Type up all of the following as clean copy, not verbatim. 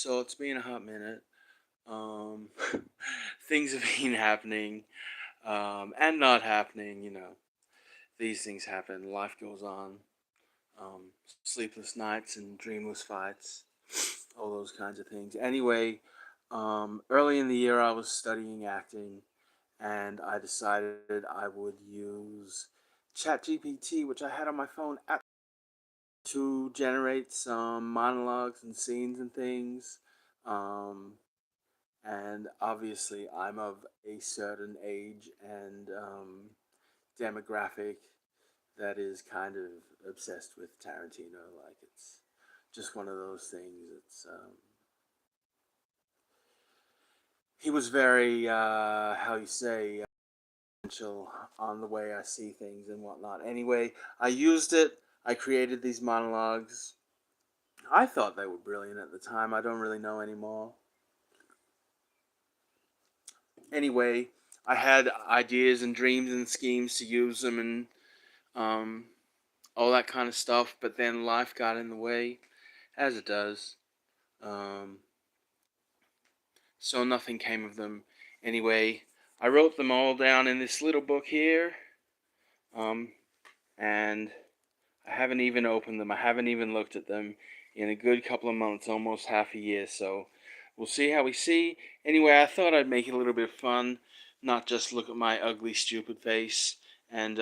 So it's been a hot minute. Um, things have been happening, and not happening. These things happen. Life goes on. Sleepless nights and dreamless fights, all those kinds of things. Anyway, early in the year, I was studying acting, and I decided I would use ChatGPT, which I had on my phone, to generate some monologues and scenes and things. Um, and obviously I'm of a certain age and demographic that is kind of obsessed with Tarantino. Like, it's just one of those things. It's He was very how you say influential on the way I see things and whatnot. Anyway, I used it. I created these monologues. I thought they were brilliant at the time. I don't really know anymore. Anyway, I had ideas and dreams and schemes to use them and um, all that kind of stuff, but then life got in the way, as it does. Um, so nothing came of them. Anyway, I wrote them all down in this little book here, um, and I haven't even opened them. I haven't even looked at them in a good couple of months, almost half a year. So we'll see how we see. Anyway, I thought I'd make it a little bit fun, not just look at my ugly, stupid face, and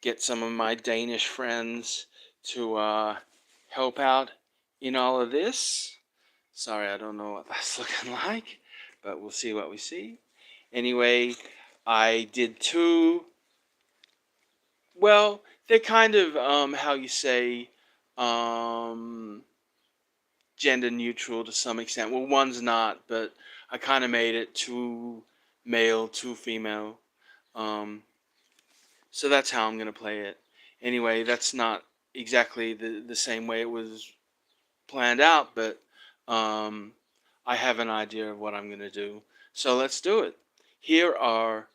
get some of my Danish friends to help out in all of this. Sorry, I don't know what that's looking like, but we'll see what we see. Anyway, I did two. Well, they're kind of how you say um, gender neutral to some extent. Well, one's not, but I kind of made it two male, two female. Um, so that's how I'm gonna play it. Anyway, that's not exactly the same way it was planned out, but um, I have an idea of what I'm gonna do. So let's do it. Here are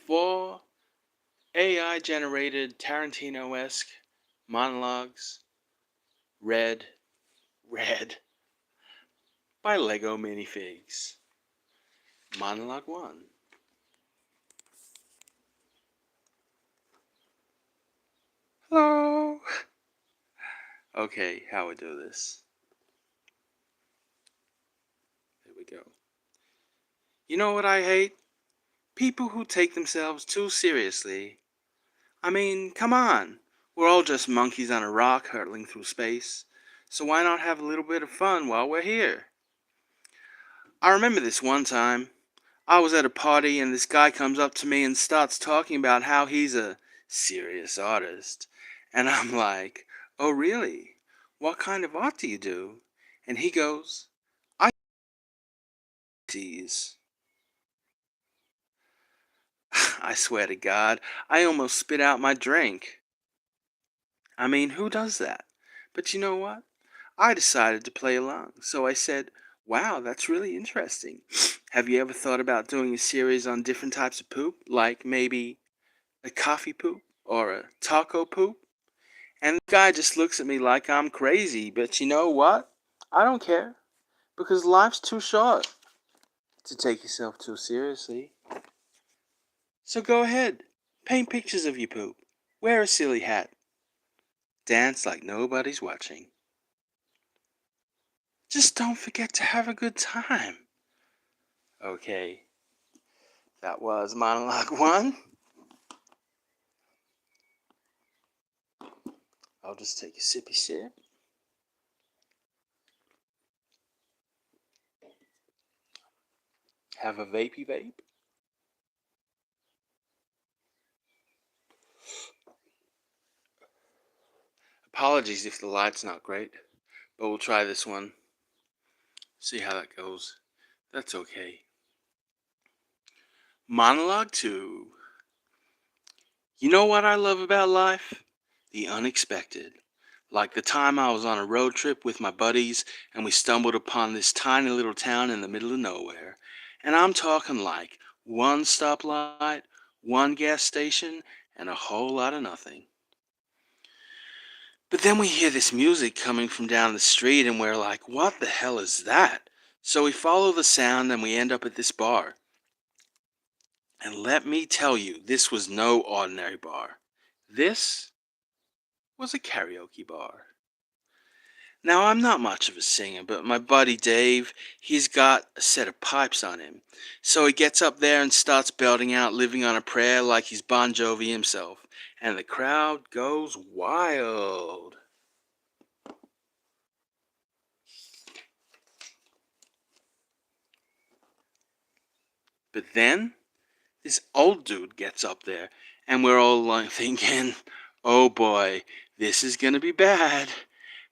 four AI generated Tarantino-esque monologues, read, read by Lego minifigs. Monologue 1. Hello. Okay, how we do this. There we go. You know what I hate? People who take themselves too seriously. I mean, come on. We're all just monkeys on a rock hurtling through space. So why not have a little bit of fun while we're here? I remember this one time. I was at a party and this guy comes up to me and starts talking about how he's a serious artist. And I'm like, oh, really? What kind of art do you do? And he goes, I tease. I swear to God, I almost spit out my drink. I mean, who does that? But you know what? I decided to play along. So I said, wow, that's really interesting. Have you ever thought about doing a series on different types of poop? Like maybe a coffee poop or a taco poop? And the guy just looks at me like I'm crazy. But you know what? I don't care. Because life's too short to take yourself too seriously. So go ahead. Paint pictures of your poop. Wear a silly hat. Dance like nobody's watching. Just don't forget to have a good time. Okay, that was monologue 1. I'll just take a sippy sip. Have a vapey vape. Apologies if the light's not great, but we'll try this one. See how that goes. That's okay. Monologue 2. You know what I love about life? The unexpected. Like the time I was on a road trip with my buddies and we stumbled upon this tiny little town in the middle of nowhere. And I'm talking like one stoplight, one gas station, and a whole lot of nothing. But then we hear this music coming from down the street, and we're like, what the hell is that? So we follow the sound, and we end up at this bar. And let me tell you, this was no ordinary bar. This was a karaoke bar. Now, I'm not much of a singer, but my buddy Dave, he's got a set of pipes on him. So he gets up there and starts belting out Living on a Prayer like he's Bon Jovi himself. And the crowd goes wild. But then this old dude gets up there, and we're all like thinking, oh boy, this is gonna be bad.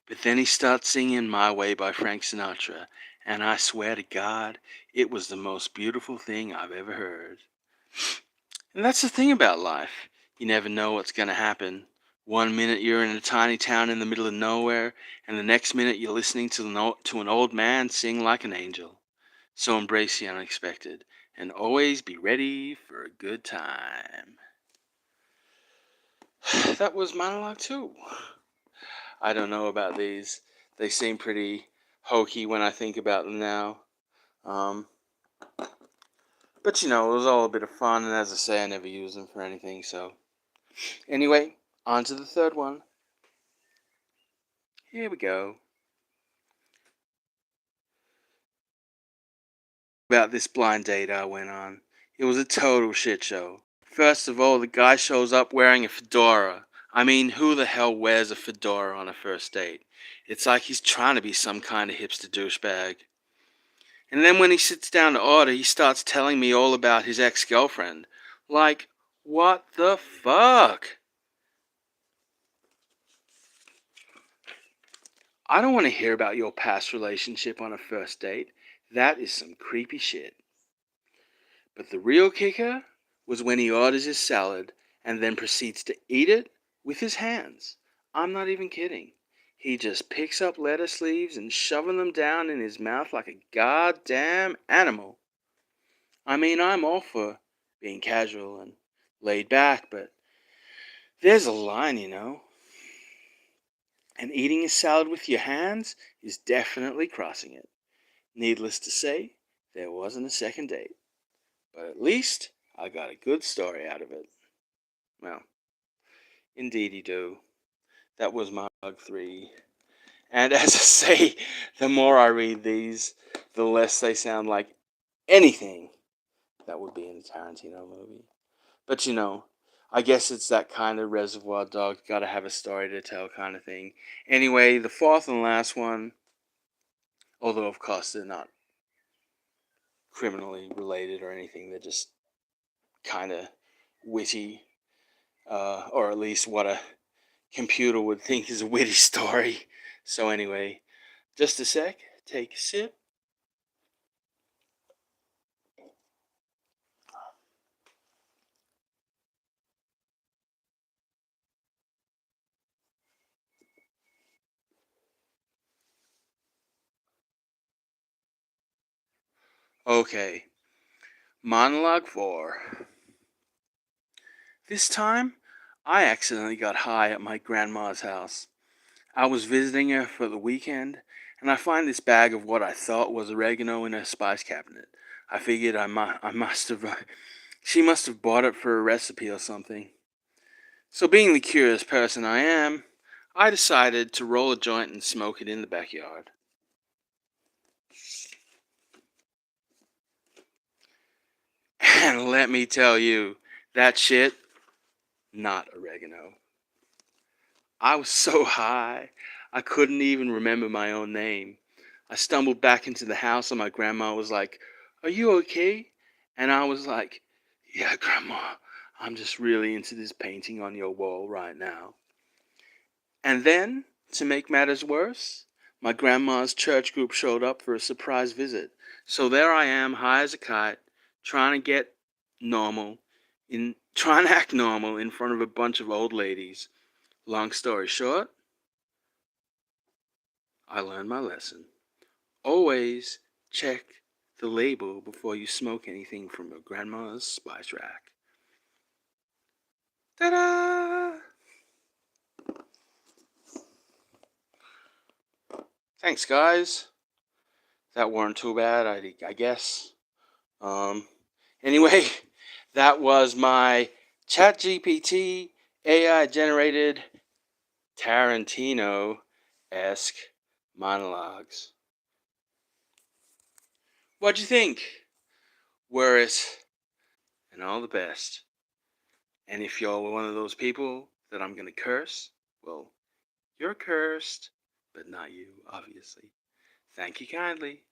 But then he starts singing My Way by Frank Sinatra, and I swear to God, it was the most beautiful thing I've ever heard. And that's the thing about life. You never know what's gonna happen. One minute you're in a tiny town in the middle of nowhere, and the next minute you're listening to an old man sing like an angel. So embrace the unexpected, and always be ready for a good time. That was monologue 2. I don't know about these. They seem pretty hokey when I think about them now. Um, but it was all a bit of fun, and as I say, I never use them for anything, so. Anyway, on to the third one. Here we go. About this blind date I went on. It was a total shit show. First of all, the guy shows up wearing a fedora. I mean, who the hell wears a fedora on a first date? It's like he's trying to be some kind of hipster douchebag. And then when he sits down to order, he starts telling me all about his ex-girlfriend. Like, what the fuck? I don't want to hear about your past relationship on a first date. That is some creepy shit. But the real kicker was when he orders his salad and then proceeds to eat it with his hands. I'm not even kidding. He just picks up lettuce leaves and shoving them down in his mouth like a goddamn animal. I mean, I'm all for being casual and laid back, but there's a line. And eating a salad with your hands is definitely crossing it. Needless to say, there wasn't a second date. But at least I got a good story out of it. Well, indeed you do. That was my bug 3. And as I say, the more I read these, the less they sound like anything that would be in a Tarantino movie. But I guess it's that kind of Reservoir Dogs gotta have a story to tell kind of thing. Anyway, the fourth and last one, although of course they're not criminally related or anything, they're just kind of witty, or at least what a computer would think is a witty story. So anyway, just a sec, take a sip. Okay, monologue 4. This time, I accidentally got high at my grandma's house. I was visiting her for the weekend, and I find this bag of what I thought was oregano in her spice cabinet. I figured I must have, she must have bought it for a recipe or something. So being the curious person I am, I decided to roll a joint and smoke it in the backyard. And let me tell you, that shit, not oregano. I was so high, I couldn't even remember my own name. I stumbled back into the house and my grandma was like, "Are you okay?" And I was like, "Yeah, Grandma, I'm just really into this painting on your wall right now." And then, to make matters worse, my grandma's church group showed up for a surprise visit. So there I am, high as a kite, trying to get normal, trying to act normal in front of a bunch of old ladies. Long story short, I learned my lesson. Always check the label before you smoke anything from your grandma's spice rack. Ta-da! Thanks, guys. That weren't too bad, I guess. Um, anyway, that was my ChatGPT AI generated Tarantino-esque monologues. What'd you think? Worse, and all the best. And if you're one of those people that I'm gonna curse, well, you're cursed, but not you, obviously. Thank you kindly.